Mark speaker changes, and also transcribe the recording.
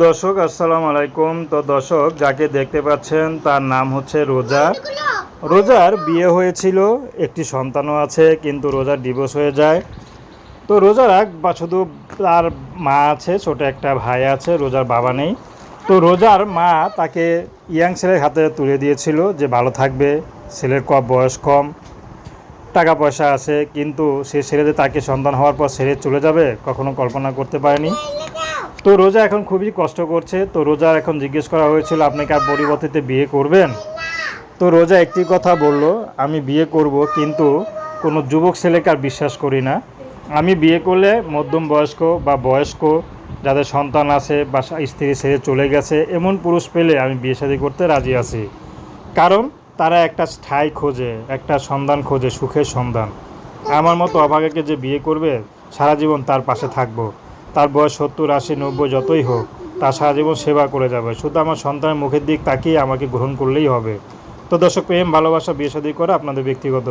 Speaker 1: দর্শক আসসালামু আলাইকুম। তো দর্শক যাকে দেখতে পাচ্ছেন তার নাম হচ্ছে রোজা। রোজার বিয়ে হয়েছিল, একটি সন্তানও আছে, কিন্তু রোজার ডিভোর্স হয়ে যায়। তো রোজার বা শুধু তার মা আছে, ছোট একটা ভাই আছে, রোজার বাবা নেই। তো রোজার মা তাকে ইয়াং ছেলের হাতে তুলে দিয়েছিল যে ভালো থাকবে, ছেলের বয়স কম, টাকা পয়সা আছে, কিন্তু সে ছেড়ে যে তাকে সন্তান হওয়ার পর ছেড়ে চলে যাবে কখনো কল্পনা করতে পারেনি। তো রোজা এখন খুবই কষ্ট করছে। তো রোজা এখন জিজ্ঞেস করা হয়েছিল আপনি কার পরিবর্তে বিয়ে করবেন। তো রোজা একটি কথা বলল, আমি বিয়ে করব, কিন্তু কোনো যুবক ছেলেকে আর বিশ্বাস করি না। আমি বিয়ে করলে মধ্যম বয়স্ক বা বয়স্ক যাদের সন্তান আছে বা স্ত্রী ছেড়ে চলে গেছে এমন পুরুষ পেলে আমি বিয়ে শাদী করতে রাজি আছি। কারণ তারা একটা স্থায়ী খোঁজে, একটা সন্ধান খোঁজে, সুখের সন্ধান। আমার মতো অভাগাকে যে বিয়ে করবে সারা জীবন তার পাশে থাকবো। তার বয়স 70, 80, 90 যতই হোক, তার সারা জীবন সেবা করে যাবে। শুধু আমার সন্তানের মুখের দিক তাকিয়ে আমাকে গ্রহণ করলেই হবে। তো দর্শক, প্রেম ভালোবাসা বিয়ে শাদী করা আপনাদের ব্যক্তিগত